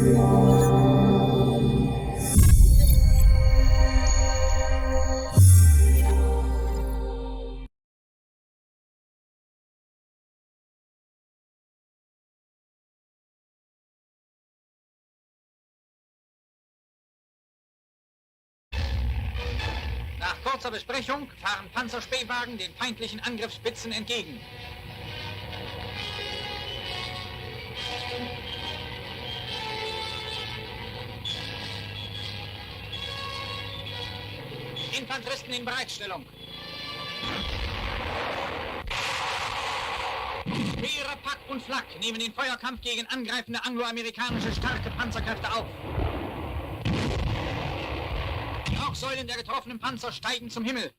Nach kurzer Besprechung fahren Panzerspähwagen den feindlichen Angriffsspitzen entgegen. Infanteristen in Bereitstellung. Speere, Pack und Flak nehmen den Feuerkampf gegen angreifende angloamerikanische starke Panzerkräfte auf. Die Rauchsäulen der getroffenen Panzer steigen zum Himmel.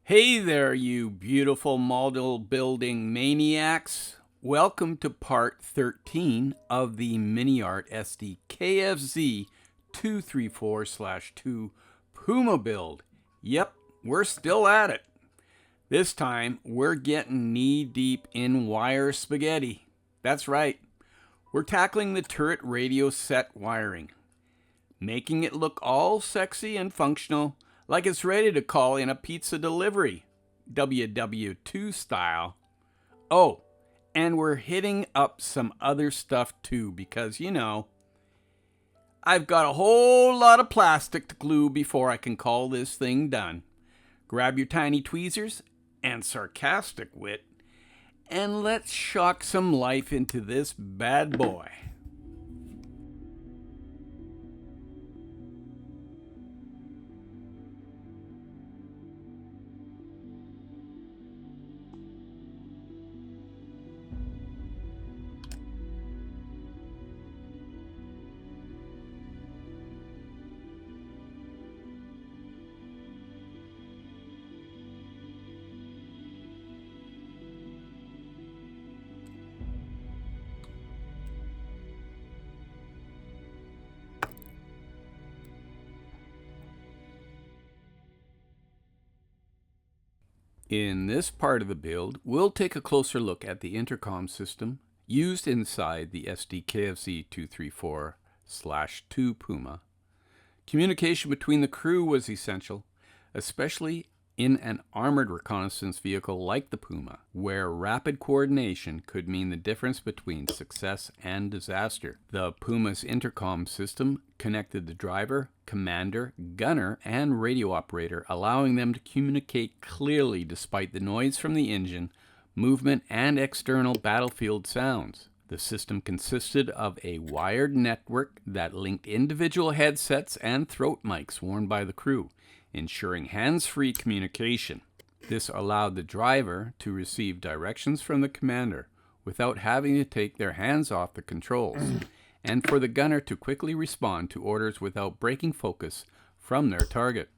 Hey there, you beautiful model building maniacs. Welcome to part 13 of the MiniArt Sdkfz 234/2 Puma build. Yep, we're still at it. This time, we're getting knee-deep in wire spaghetti. That's right. We're tackling the turret radio set wiring, making it look all sexy and functional, like it's ready to call in a pizza delivery, WW2 style. Oh, and we're hitting up some other stuff too, because, you know, I've got a whole lot of plastic to glue before I can call this thing done. Grab your tiny tweezers and sarcastic wit, and let's shock some life into this bad boy. In this part of the build, we'll take a closer look at the intercom system used inside the Sdkfz 234/2 Puma. Communication between the crew was essential, especially in an armored reconnaissance vehicle like the Puma, where rapid coordination could mean the difference between success and disaster. The Puma's intercom system connected the driver, commander, gunner, and radio operator, allowing them to communicate clearly despite the noise from the engine, movement, and external battlefield sounds. The system consisted of a wired network that linked individual headsets and throat mics worn by the crew, ensuring hands-free communication. This allowed the driver to receive directions from the commander without having to take their hands off the controls, and for the gunner to quickly respond to orders without breaking focus from their target.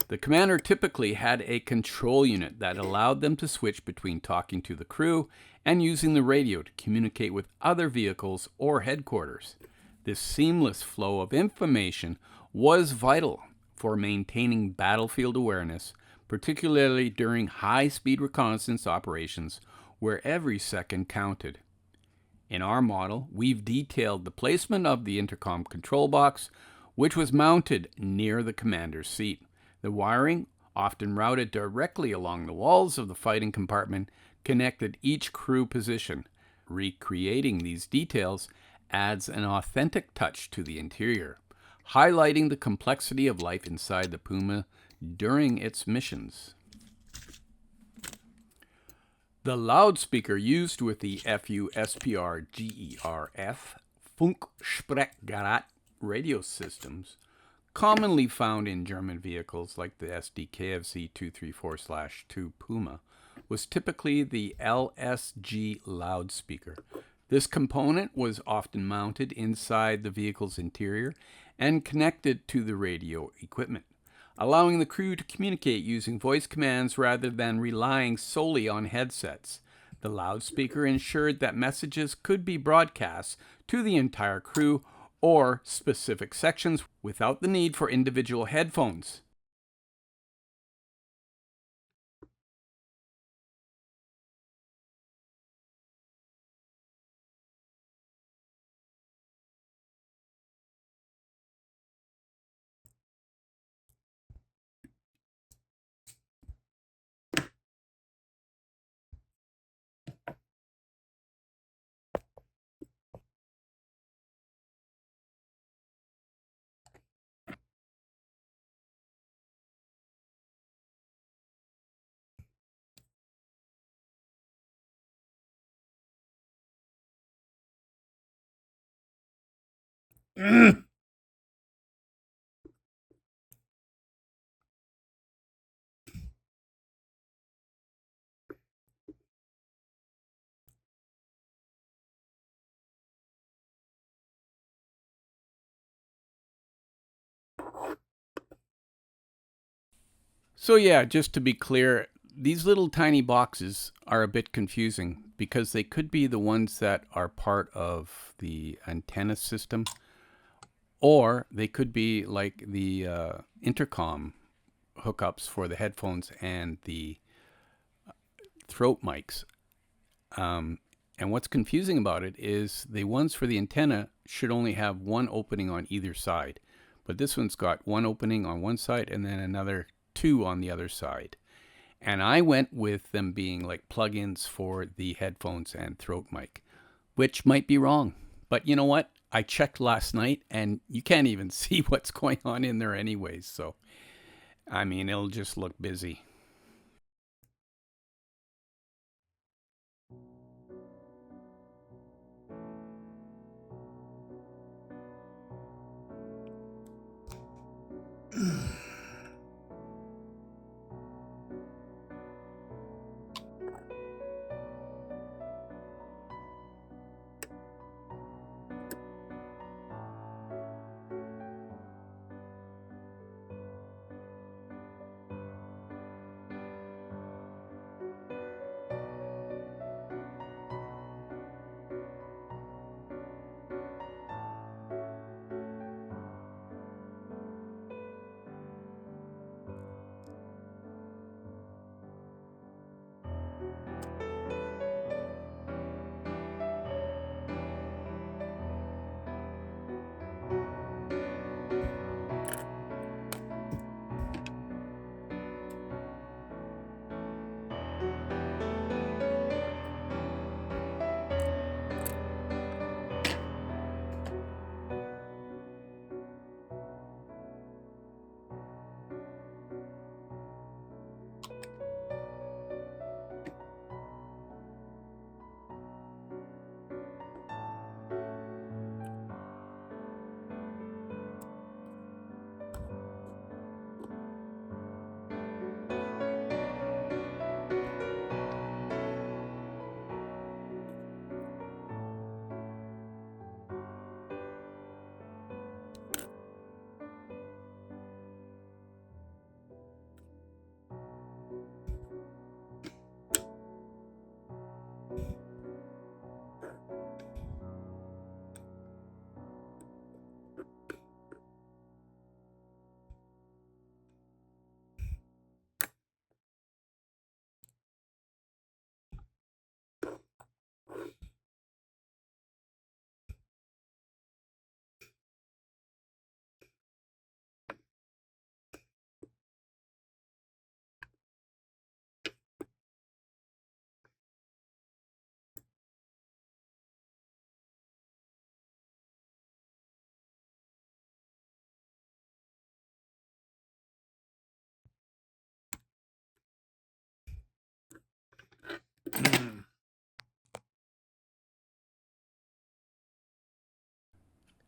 The commander typically had a control unit that allowed them to switch between talking to the crew and using the radio to communicate with other vehicles or headquarters. This seamless flow of information was vital for maintaining battlefield awareness, particularly during high-speed reconnaissance operations where every second counted. In our model, we've detailed the placement of the intercom control box, which was mounted near the commander's seat. The wiring, often routed directly along the walls of the fighting compartment, connected each crew position. Recreating these details adds an authentic touch to the interior, highlighting the complexity of life inside the Puma during its missions. The loudspeaker used with the FUSPR-GERF Funksprechgerät radio systems, commonly found in German vehicles like the Sdkfz 234/2 Puma, was typically the LSG loudspeaker. This component was often mounted inside the vehicle's interior and connected to the radio equipment, allowing the crew to communicate using voice commands rather than relying solely on headsets. The loudspeaker ensured that messages could be broadcast to the entire crew or specific sections without the need for individual headphones. So yeah, just to be clear, these little tiny boxes are a bit confusing because they could be the ones that are part of the antenna system, or they could be like the intercom hookups for the headphones and the throat mics. And what's confusing about it is the ones for the antenna should only have one opening on either side. But this one's got one opening on one side and then another two on the other side. And I went with them being like plugins for the headphones and throat mic, which might be wrong. But you know what? I checked last night and you can't even see what's going on in there anyways. So, I mean, it'll just look busy.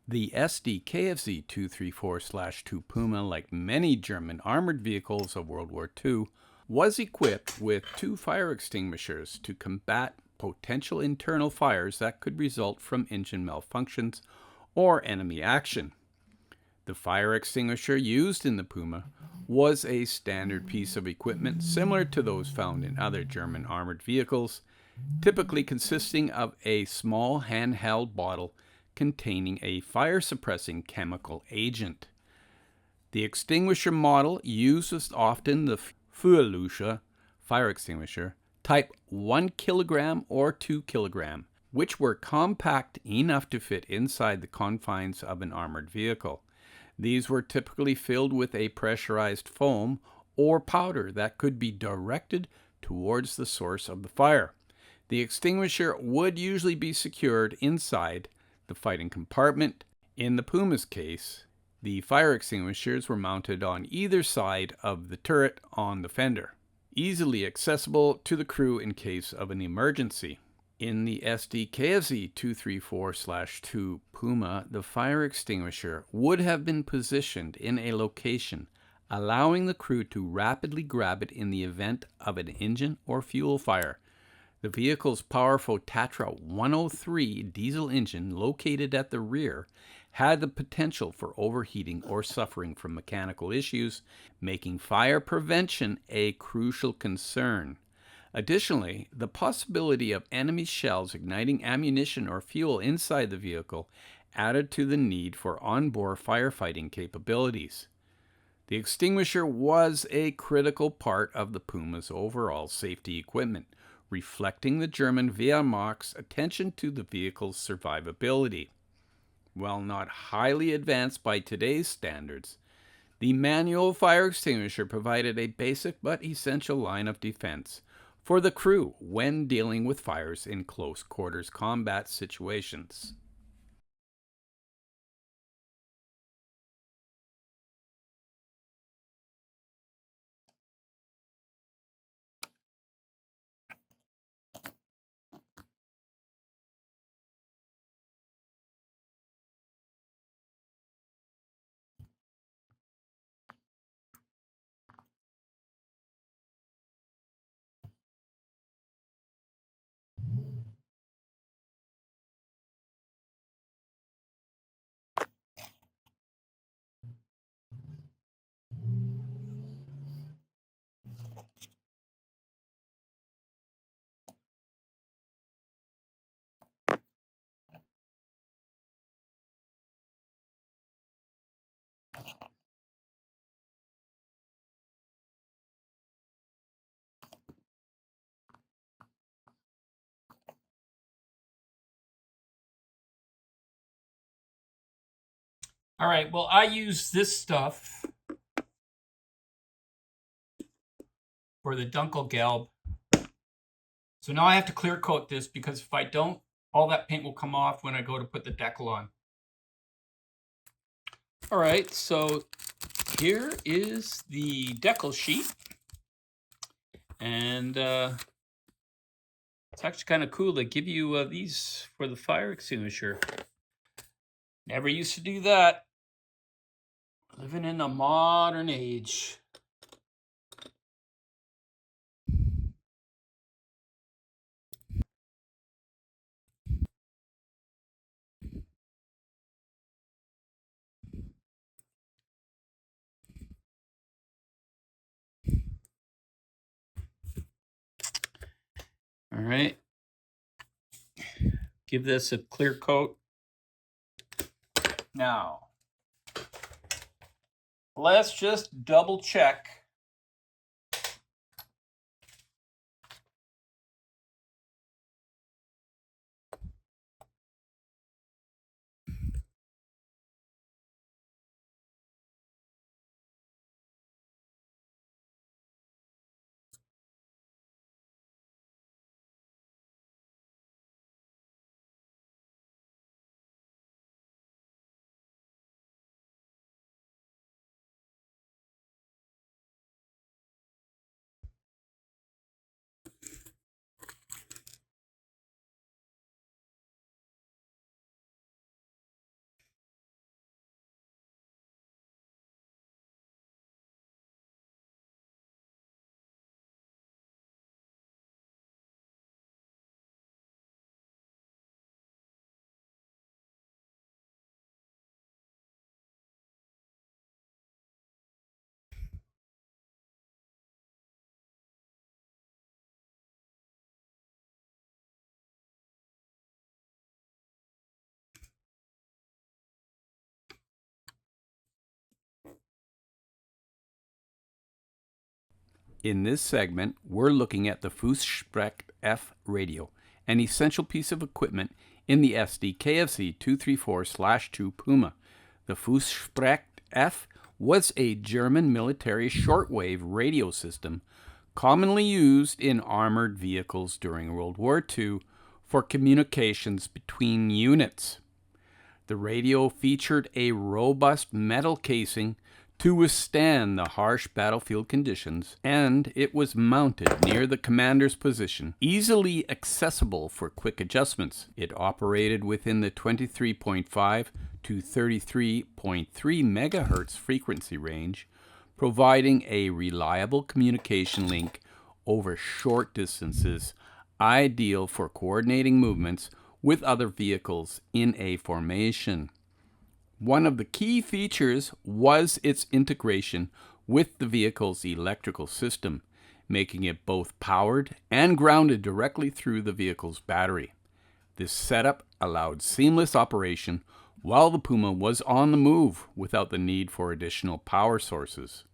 The Sdkfz 234/2 Puma, like many German armored vehicles of World War II, was equipped with two fire extinguishers to combat potential internal fires that could result from engine malfunctions or enemy action. The fire extinguisher used in the Puma was a standard piece of equipment similar to those found in other German armored vehicles, typically consisting of a small handheld bottle containing a fire-suppressing chemical agent. The extinguisher model used was often the Feuerlöscher fire extinguisher, type 1 kilogram or 2 kilogram, which were compact enough to fit inside the confines of an armored vehicle. These were typically filled with a pressurized foam or powder that could be directed towards the source of the fire. The extinguisher would usually be secured inside the fighting compartment. In the Puma's case, the fire extinguishers were mounted on either side of the turret on the fender, easily accessible to the crew in case of an emergency. In the Sdkfz 234/2 Puma, the fire extinguisher would have been positioned in a location allowing the crew to rapidly grab it in the event of an engine or fuel fire. The vehicle's powerful Tatra 103 diesel engine, located at the rear, had the potential for overheating or suffering from mechanical issues, making fire prevention a crucial concern. Additionally, the possibility of enemy shells igniting ammunition or fuel inside the vehicle added to the need for onboard firefighting capabilities. The extinguisher was a critical part of the Puma's overall safety equipment, reflecting the German Wehrmacht's attention to the vehicle's survivability. While not highly advanced by today's standards, the manual fire extinguisher provided a basic but essential line of defense for the crew when dealing with fires in close quarters combat situations. All right, well, I use this stuff for the Dunkelgelb. So now I have to clear coat this, because if I don't, all that paint will come off when I go to put the decal on. All right, so here is the decal sheet. And it's actually kind of cool. They give you these for the fire extinguisher. Never used to do that. Living in the modern age. All right. Give this a clear coat. Now, let's just double check. In this segment, we're looking at the thre radio, an essential piece of equipment in the Sdkfz 234/2 Puma. The thre was a German military shortwave radio system commonly used in armored vehicles during World War II for communications between units. The radio featured a robust metal casing to withstand the harsh battlefield conditions, and it was mounted near the commander's position, easily accessible for quick adjustments. It operated within the 23.5 to 33.3 megahertz frequency range, providing a reliable communication link over short distances, ideal for coordinating movements with other vehicles in a formation. One of the key features was its integration with the vehicle's electrical system, making it both powered and grounded directly through the vehicle's battery. This setup allowed seamless operation while the Puma was on the move without the need for additional power sources.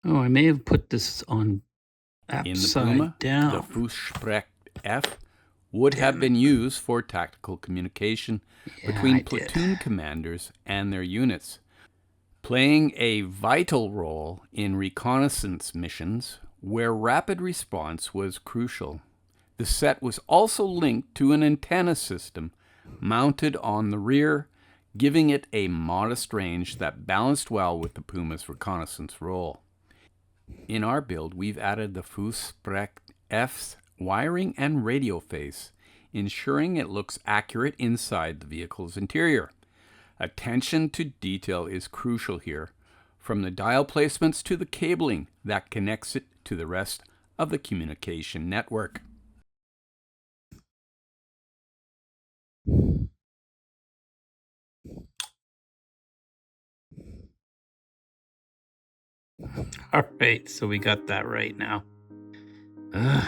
Oh, I may have put this on In the upside Puma, down. the Sdkfz would have been used for tactical communication between platoon commanders and their units, playing a vital role in reconnaissance missions where rapid response was crucial. The set was also linked to an antenna system mounted on the rear, giving it a modest range that balanced well with the Puma's reconnaissance role. In our build, we've added the Sdkfz wiring and radio face, ensuring it looks accurate inside the vehicle's interior. Attention to detail is crucial here, from the dial placements to the cabling that connects it to the rest of the communication network. All right, so we got that right now. Ugh.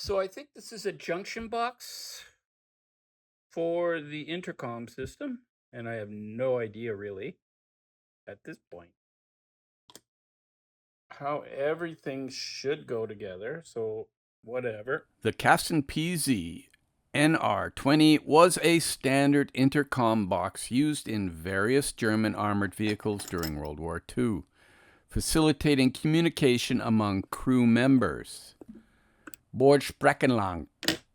So I think this is a junction box for the intercom system, and I have no idea really at this point how everything should go together, so whatever. The Sdkfz NR20 was a standard intercom box used in various German armored vehicles during World War II, facilitating communication among crew members. Bordspreckenlang.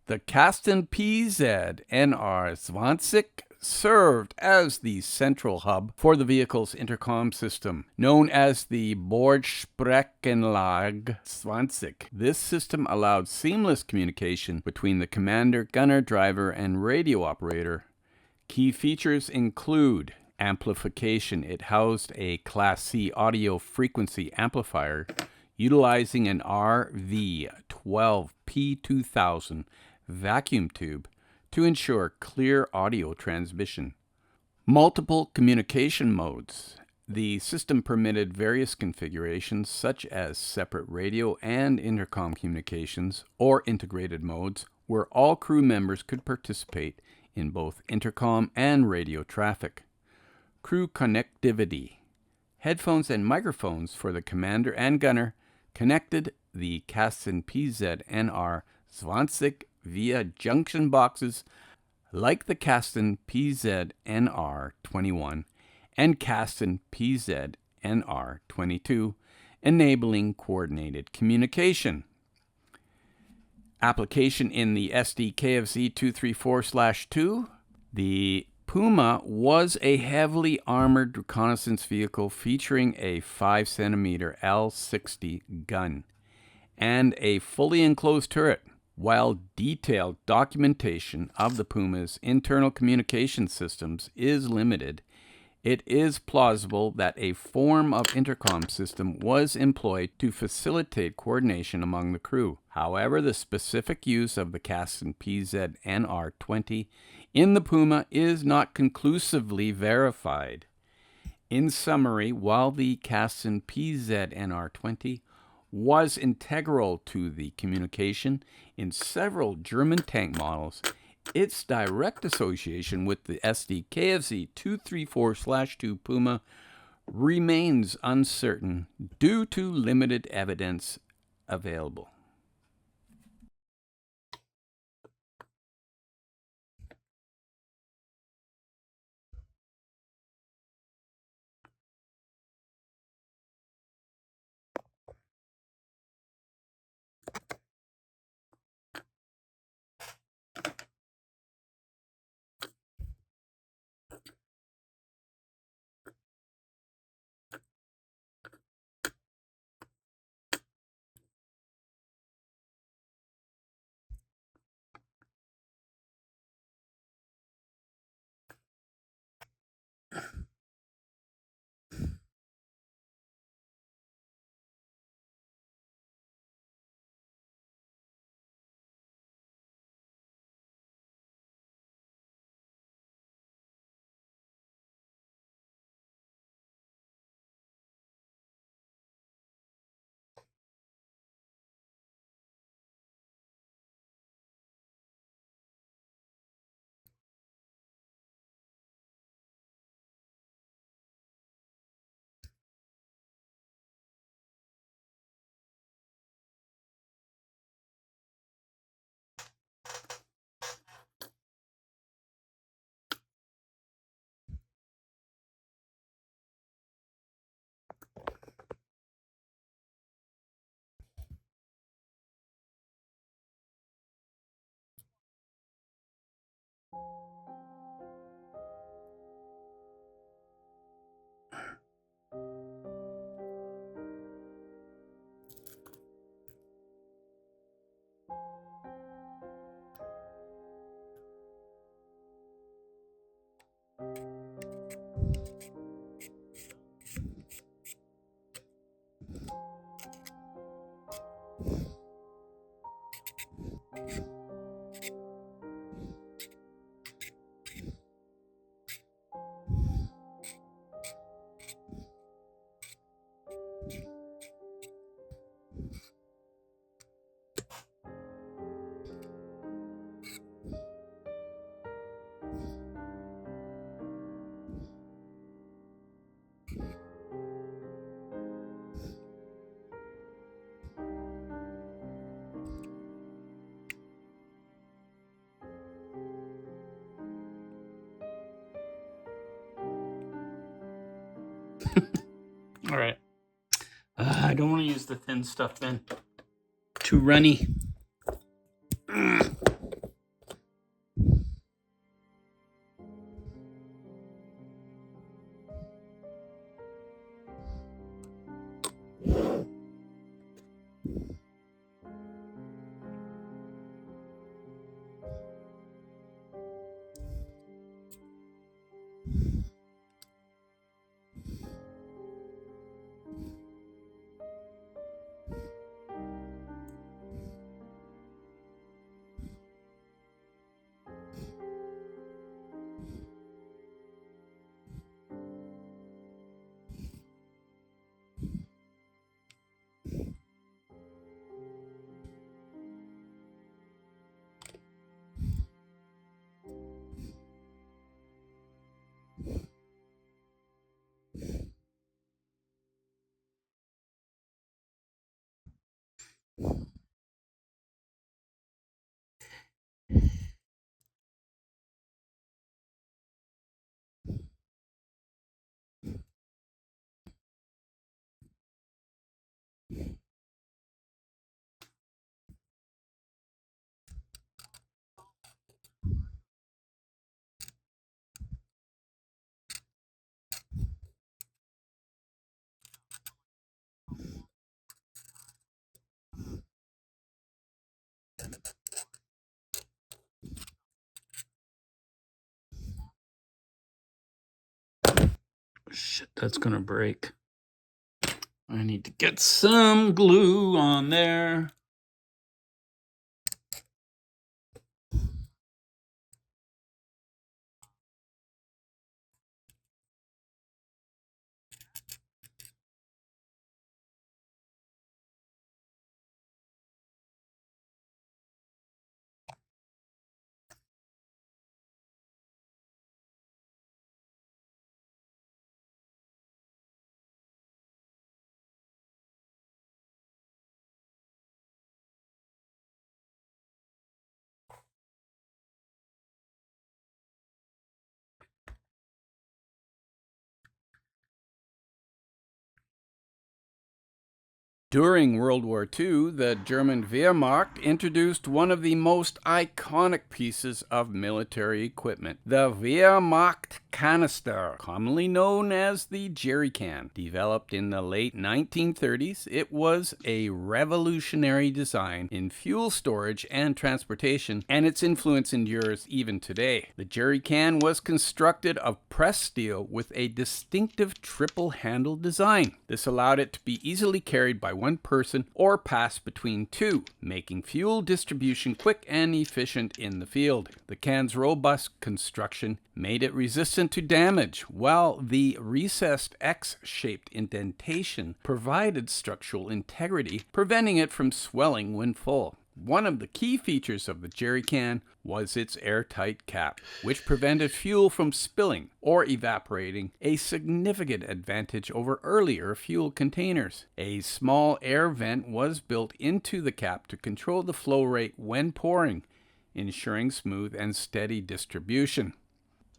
The Sdkfz NR20 served as the central hub for the vehicle's intercom system, known as the Bordsprechanlage 20. This system allowed seamless communication between the commander, gunner, driver, and radio operator. Key features include amplification. It housed a Class C audio frequency amplifier utilizing an RV12P2000 vacuum tube to ensure clear audio transmission. Multiple communication modes. The system permitted various configurations such as separate radio and intercom communications or integrated modes where all crew members could participate in both intercom and radio traffic. Crew connectivity. Headphones and microphones for the commander and gunner connected the thre NR20 via junction boxes like the thre NR21 and thre NR22, enabling coordinated communication. Application in the Sdkfz 234/2. The Puma was a heavily armored reconnaissance vehicle featuring a 5cm L60 gun and a fully enclosed turret. While detailed documentation of the Puma's internal communication systems is limited, it is plausible that a form of intercom system was employed to facilitate coordination among the crew. However, the specific use of the thre NR20 in the Puma is not conclusively verified. In summary, while the thre NR20 was integral to the communication in several German tank models, its direct association with the Sdkfz 234/2 Puma remains uncertain due to limited evidence available. All right. I don't want to use the thin stuff then. Too runny. Shit, that's gonna break. I need to get some glue on there. During World War II, the German Wehrmacht introduced one of the most iconic pieces of military equipment, the Wehrmacht canister, commonly known as the jerry can. Developed in the late 1930s, it was a revolutionary design in fuel storage and transportation, and its influence endures even today. The jerry can was constructed of pressed steel with a distinctive triple-handled design. This allowed it to be easily carried by one person or pass between two, making fuel distribution quick and efficient in the field. The can's robust construction made it resistant to damage, while the recessed X-shaped indentation provided structural integrity, preventing it from swelling when full. One of the key features of the jerry can was its airtight cap, which prevented fuel from spilling or evaporating, a significant advantage over earlier fuel containers. A small air vent was built into the cap to control the flow rate when pouring, ensuring smooth and steady distribution.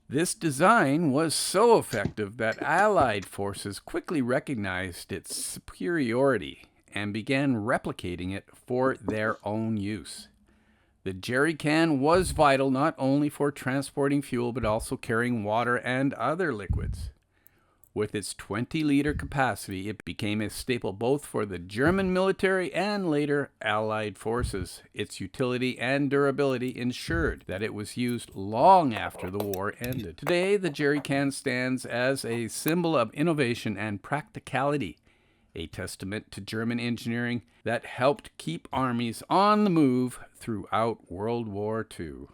This design was so effective that Allied forces quickly recognized its superiority and began replicating it for their own use. The jerry can was vital not only for transporting fuel but also carrying water and other liquids. With its 20-liter capacity, it became a staple both for the German military and later Allied forces. Its utility and durability ensured that it was used long after the war ended. Today, the jerry can stands as a symbol of innovation and practicality, a testament to German engineering that helped keep armies on the move throughout World War II.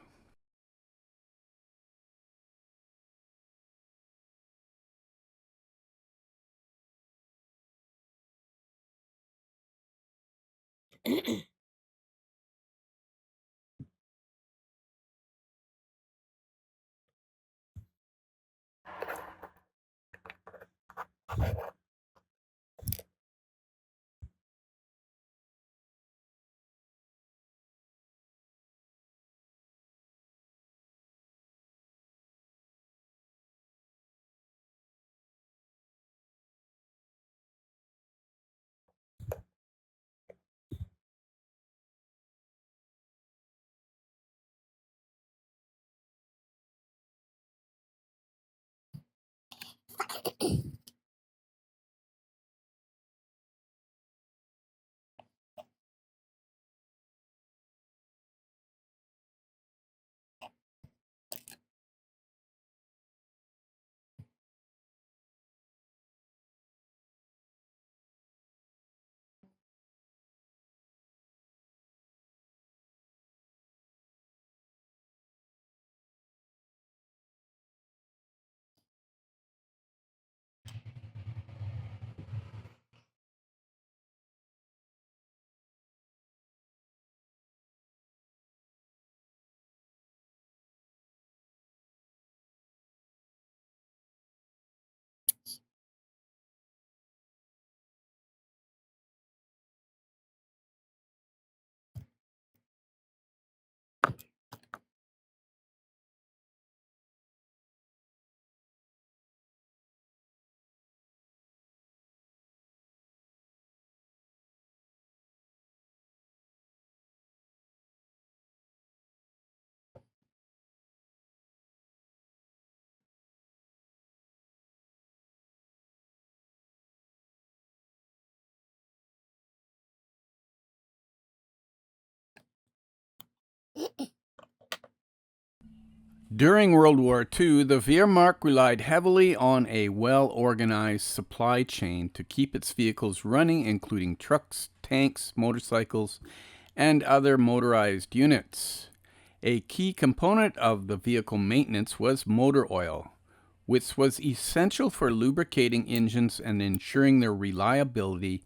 During World War II, the Wehrmacht relied heavily on a well-organized supply chain to keep its vehicles running, including trucks, tanks, motorcycles, and other motorized units. A key component of the vehicle maintenance was motor oil, which was essential for lubricating engines and ensuring their reliability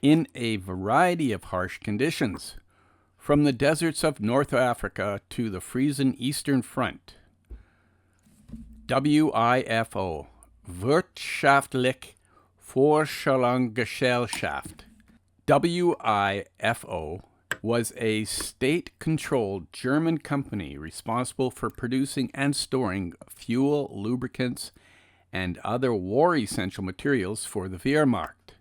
in a variety of harsh conditions, from the deserts of North Africa to the freezing Eastern Front. WIFO, Wirtschaftliche Forschungsgesellschaft. WIFO was a state-controlled German company responsible for producing and storing fuel, lubricants, and other war-essential materials for the Wehrmacht.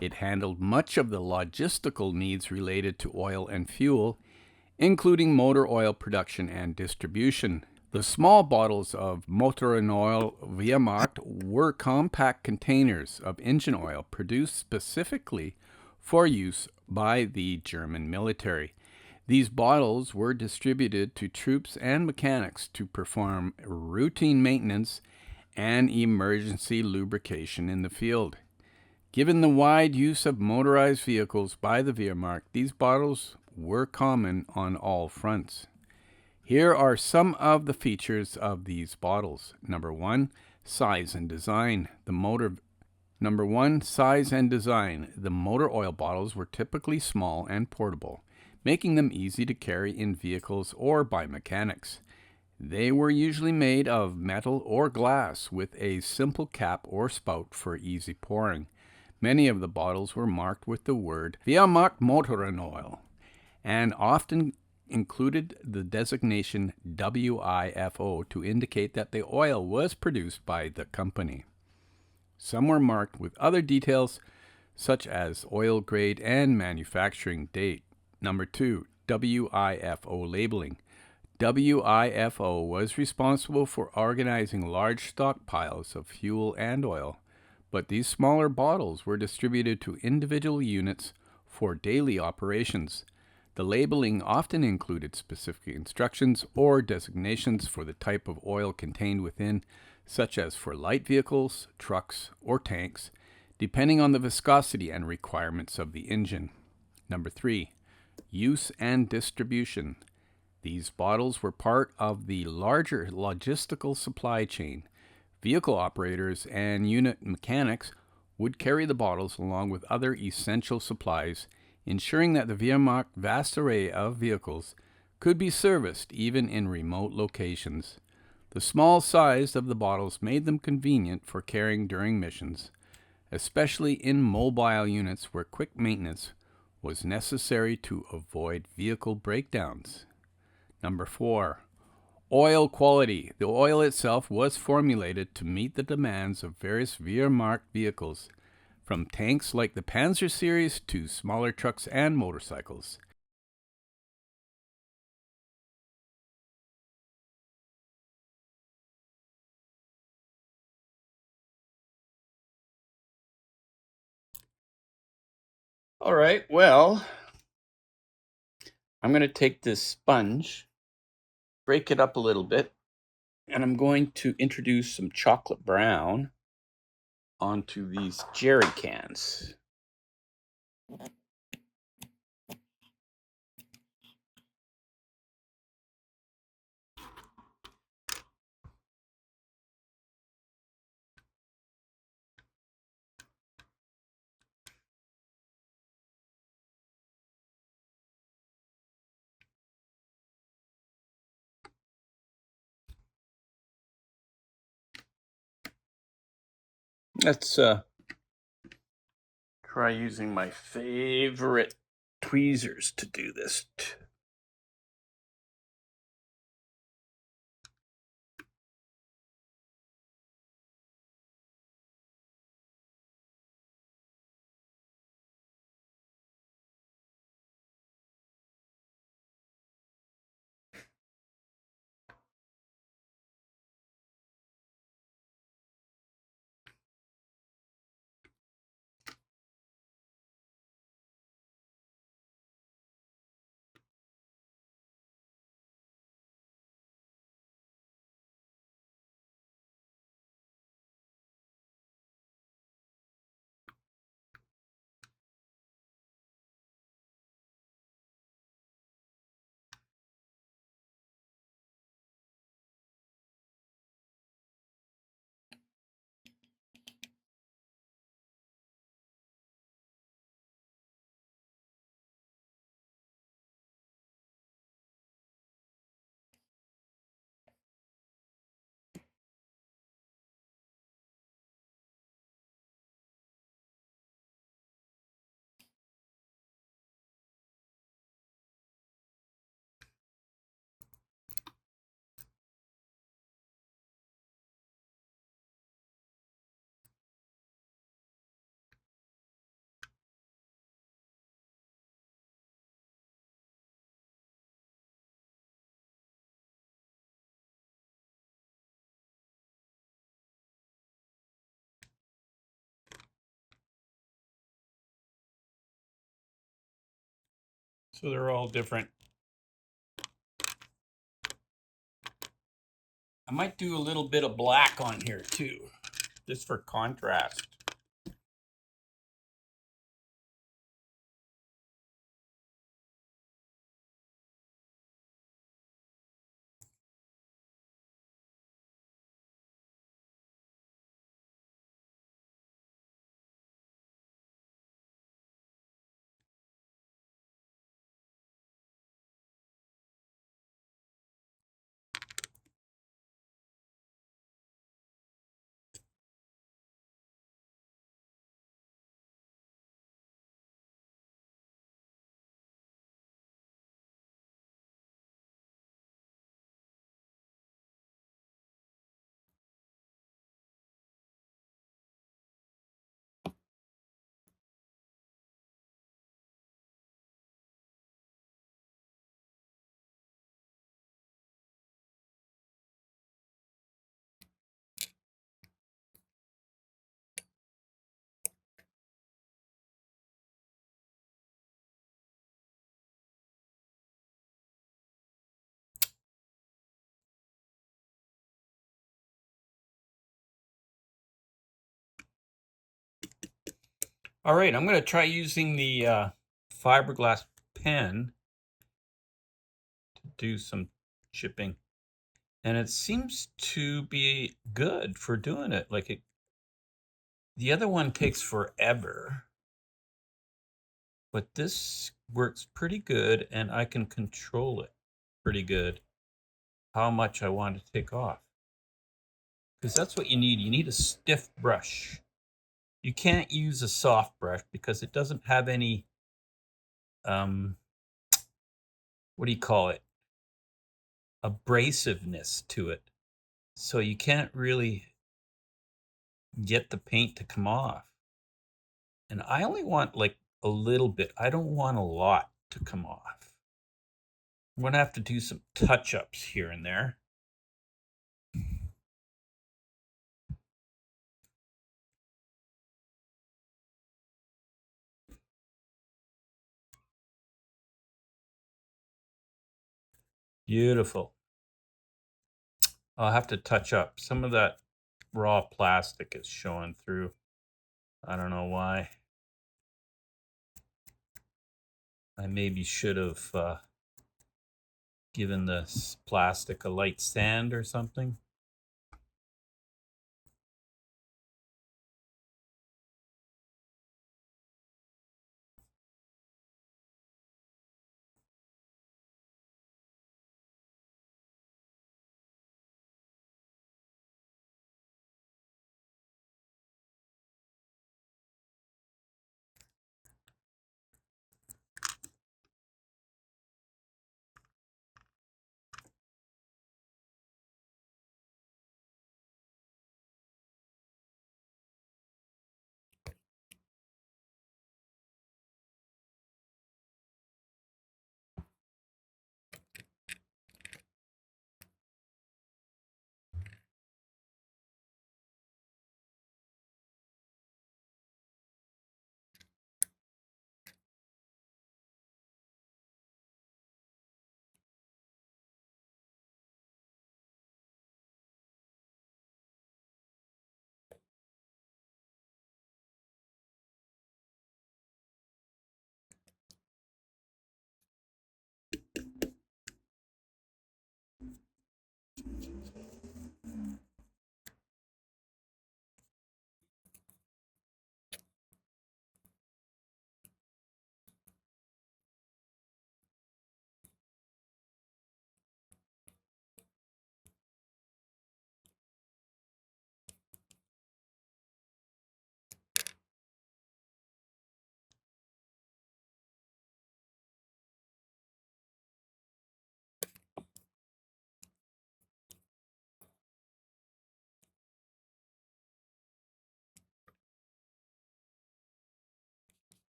It handled much of the logistical needs related to oil and fuel, including motor oil production and distribution. The small bottles of Motorenoil Wehrmacht were compact containers of engine oil produced specifically for use by the German military. These bottles were distributed to troops and mechanics to perform routine maintenance and emergency lubrication in the field. Given the wide use of motorized vehicles by the Wehrmacht, these bottles were common on all fronts. Here are some of the features of these bottles. Number one, size and design. The motor oil bottles were typically small and portable, making them easy to carry in vehicles or by mechanics. They were usually made of metal or glass with a simple cap or spout for easy pouring. Many of the bottles were marked with the word Wehrmacht Motorenoil and often included the designation WIFO to indicate that the oil was produced by the company. Some were marked with other details, such as oil grade and manufacturing date. Number two, WIFO labeling. WIFO was responsible for organizing large stockpiles of fuel and oil, but these smaller bottles were distributed to individual units for daily operations. The labeling often included specific instructions or designations for the type of oil contained within, such as for light vehicles, trucks, or tanks, depending on the viscosity and requirements of the engine. Number three, use and distribution. These bottles were part of the larger logistical supply chain. Vehicle operators and unit mechanics would carry the bottles along with other essential supplies, ensuring that the Wehrmacht's vast array of vehicles could be serviced even in remote locations. The small size of the bottles made them convenient for carrying during missions, especially in mobile units where quick maintenance was necessary to avoid vehicle breakdowns. Number four, oil quality. The oil itself was formulated to meet the demands of various Wehrmacht vehicles, from tanks like the Panzer series to smaller trucks and motorcycles. All right, well, I'm going to take this sponge, break it up a little bit, and I'm going to introduce some chocolate brown onto these jerry cans. Let's try using my favorite tweezers to do this. So they're all different. I might do a little bit of black on here too, just for contrast. All right, I'm going to try using the fiberglass pen to do some chipping. And it seems to be good for doing it. The other one takes forever. But this works pretty good, and I can control it pretty good, how much I want to take off. Because that's what you need. You need a stiff brush. You can't use a soft brush because it doesn't have any, what do you call it? Abrasiveness to it. So you can't really get the paint to come off. And I only want like a little bit. I don't want a lot to come off. I'm going to have to do some touch-ups here and there. Beautiful. I'll have to touch up. Some of that raw plastic is showing through. I don't know why. I maybe should have given this plastic a light sand or something.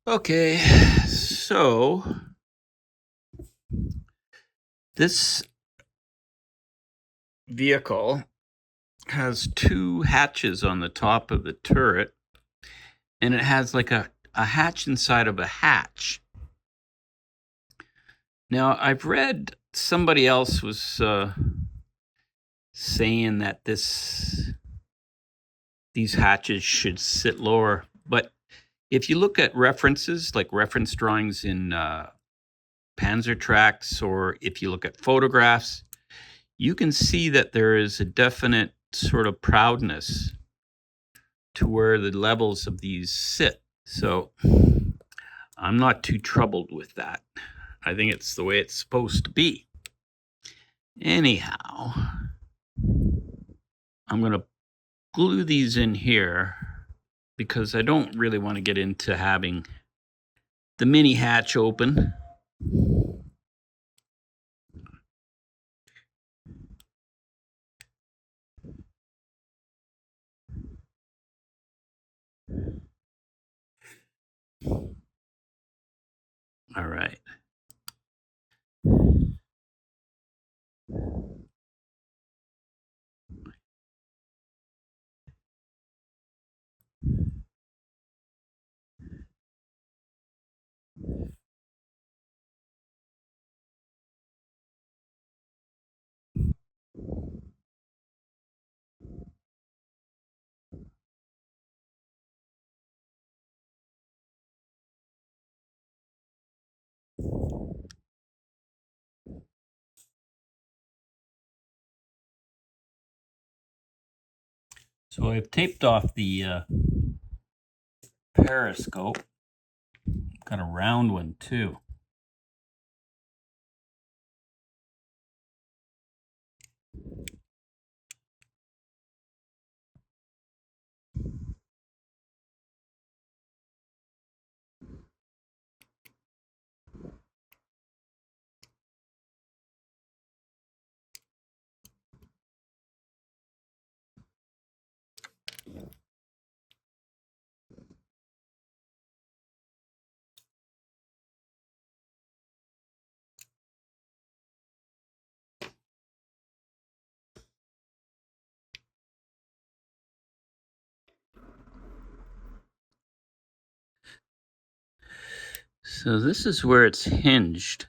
Okay, so this vehicle has two hatches on the top of the turret, and it has like a hatch inside of a hatch. Now, I've read somebody else was saying that these hatches should sit lower, but if you look at references, like reference drawings in Panzer tracks, or if you look at photographs, you can see that there is a definite sort of proudness to where the levels of these sit. So I'm not too troubled with that. I think it's the way it's supposed to be. Anyhow, I'm going to glue these in here because I don't really want to get into having the mini hatch open. All right. So I've taped off the periscope. Got a round one too. So this is where it's hinged,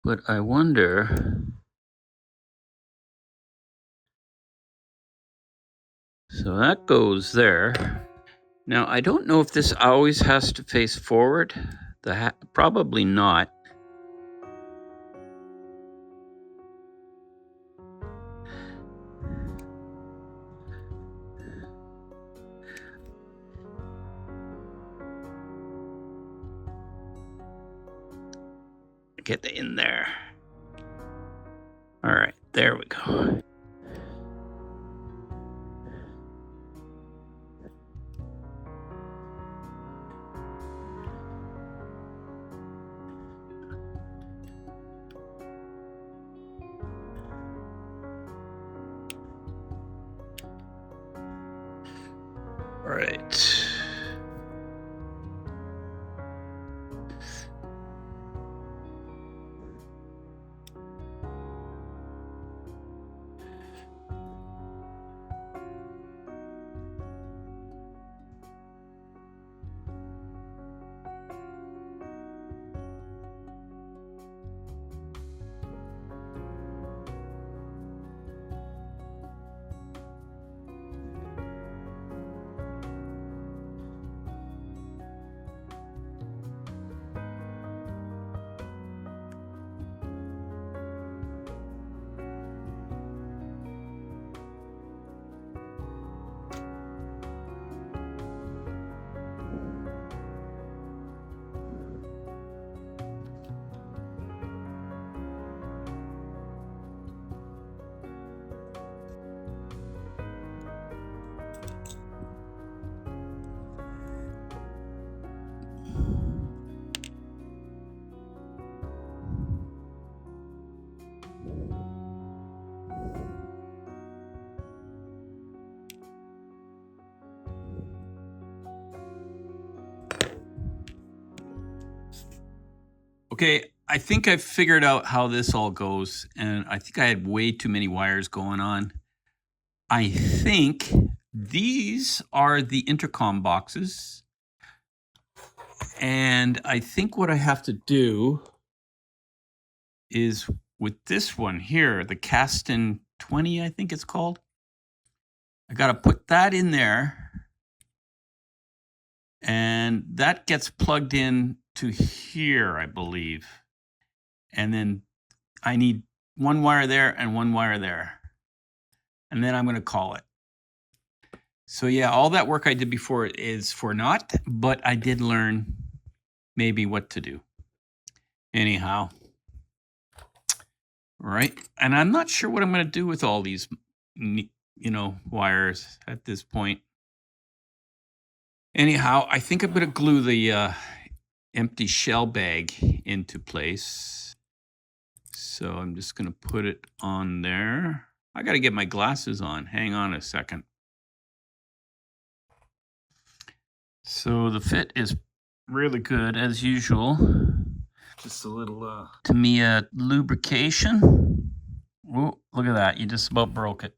but I wonder. So that goes there. Now, I don't know if this always has to face forward. Probably not. Get in there. All right, there we go. All right. Okay, I think I've figured out how this all goes, and I think I had way too many wires going on. I think these are the intercom boxes, and I think what I have to do is with this one here, the Caston 20, I think it's called. I got to put that in there, and that gets plugged in to here, I believe. And then I need one wire there and one wire there. And then I'm going to call it. So yeah, all that work I did before is for naught, but I did learn maybe what to do. Anyhow, right? And I'm not sure what I'm going to do with all these, wires at this point. Anyhow, I think I'm going to glue the empty shell bag into place. So I'm just going to put it on there. I got to get my glasses on. Hang on a second. So the fit is really good as usual. Just a little Tamiya lubrication. Oh, look at that. You just about broke it.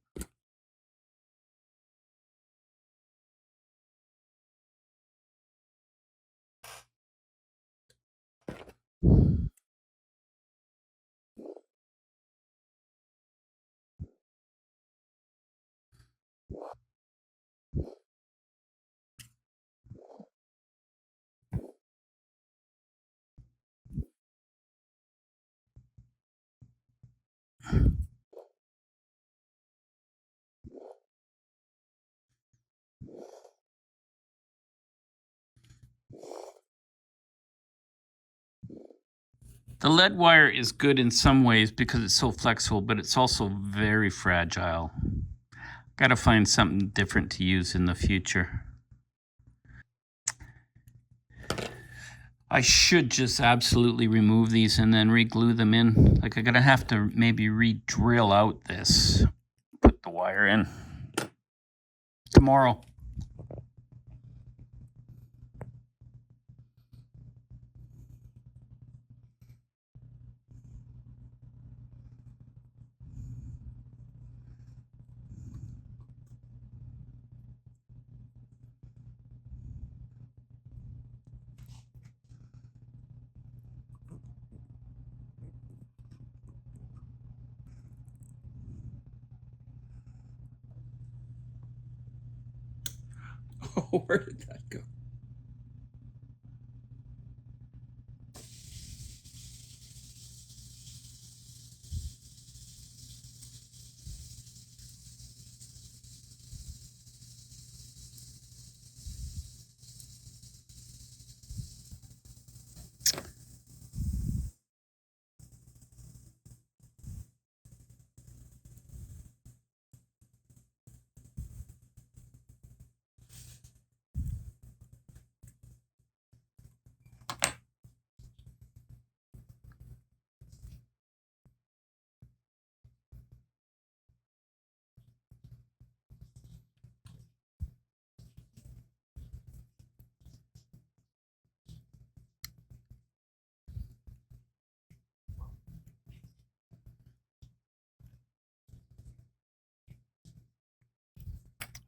The lead wire is good in some ways because it's so flexible, but it's also very fragile. Got to find something different to use in the future. I should just absolutely remove these and then re-glue them in. Like I'm going to have to maybe re-drill out this, put the wire in tomorrow. Oh, where did that go?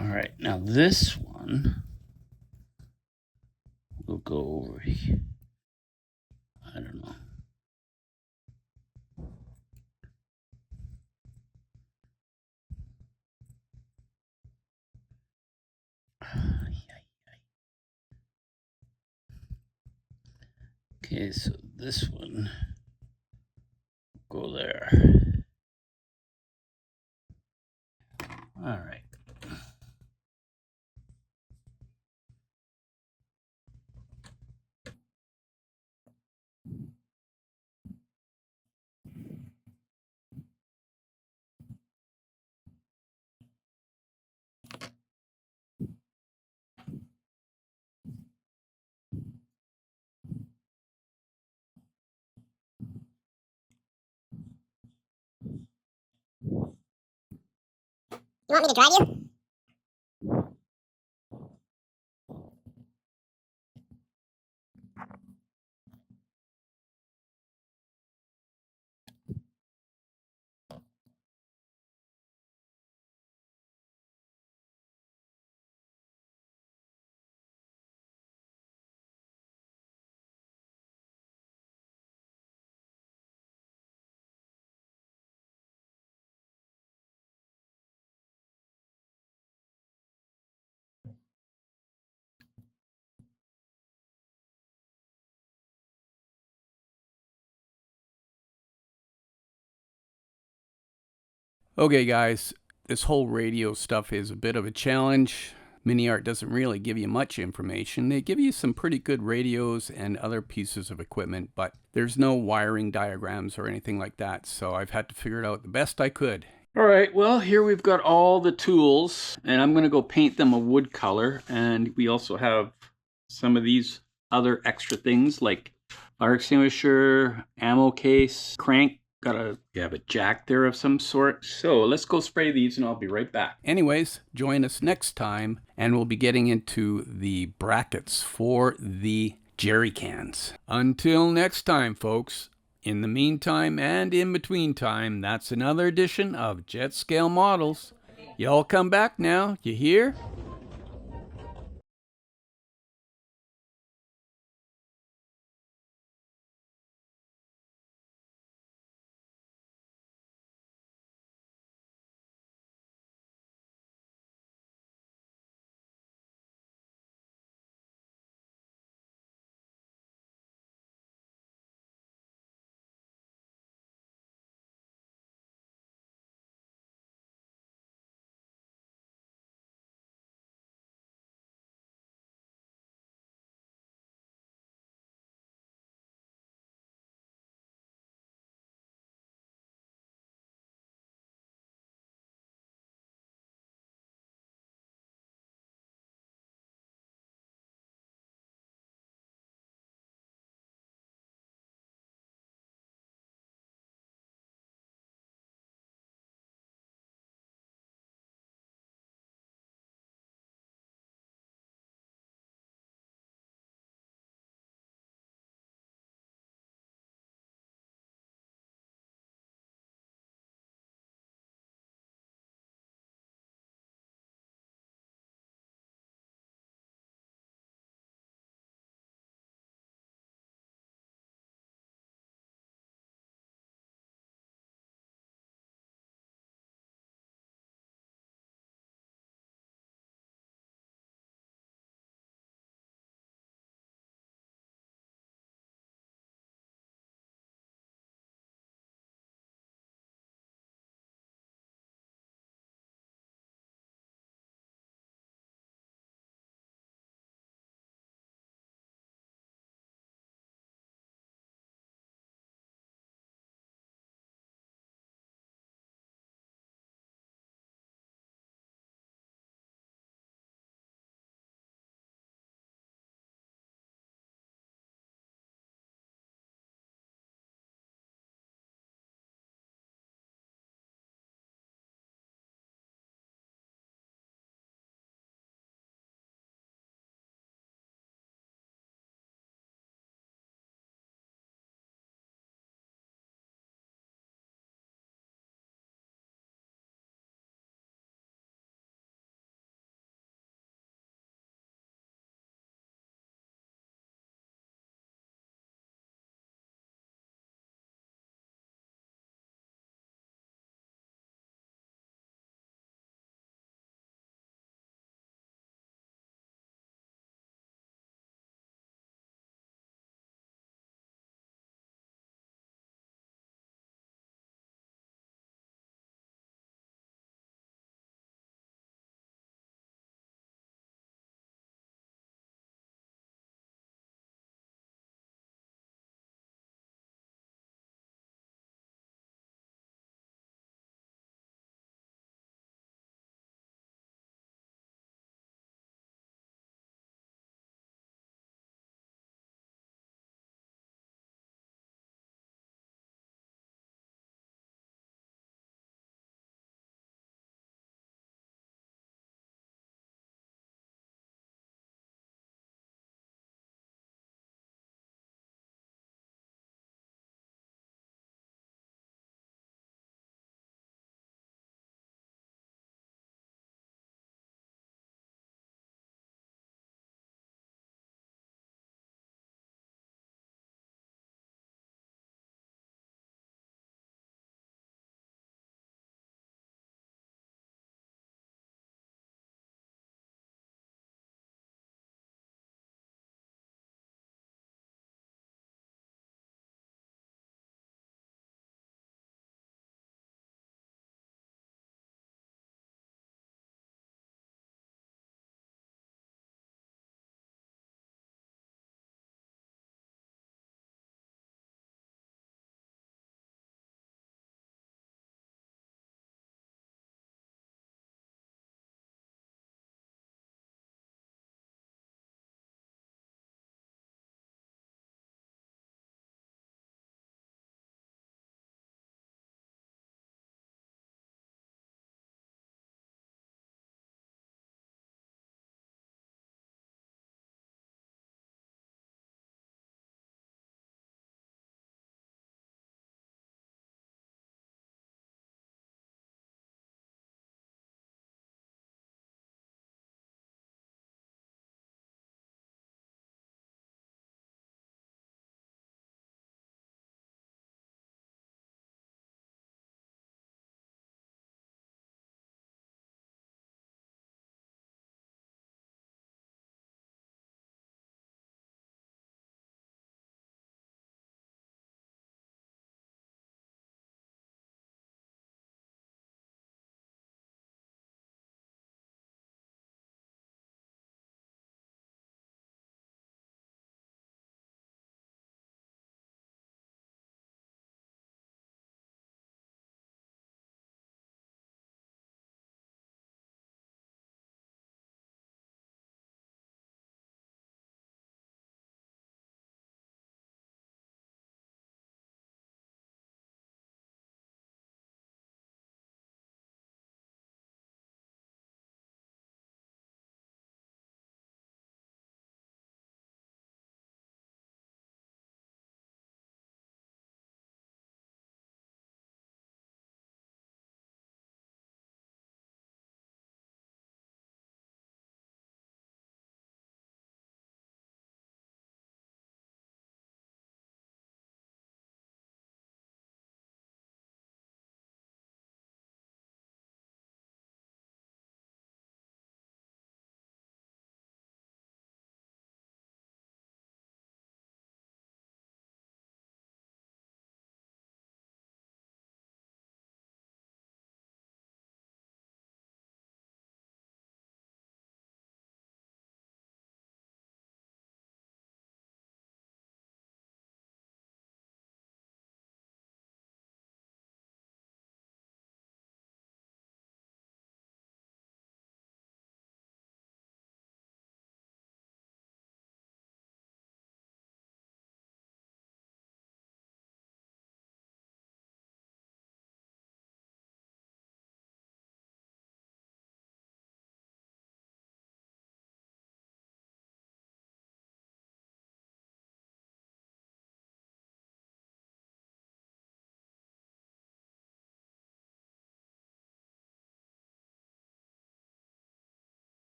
All right, now this one will go over here. I don't know. Okay, so this one will go there. All right. You want me to drive you? Okay guys, this whole radio stuff is a bit of a challenge. MiniArt doesn't really give you much information. They give you some pretty good radios and other pieces of equipment, but there's no wiring diagrams or anything like that, so I've had to figure it out the best I could. All right, well, here we've got all the tools, and I'm going to go paint them a wood color, and we also have some of these other extra things like fire extinguisher, ammo case, crank. You have a jack there of some sort. So let's go spray these and I'll be right back. Anyways, join us next time and we'll be getting into the brackets for the jerry cans. Until next time, folks. In the meantime and in between time, that's another edition of Jet Scale Models. Y'all come back now, you hear?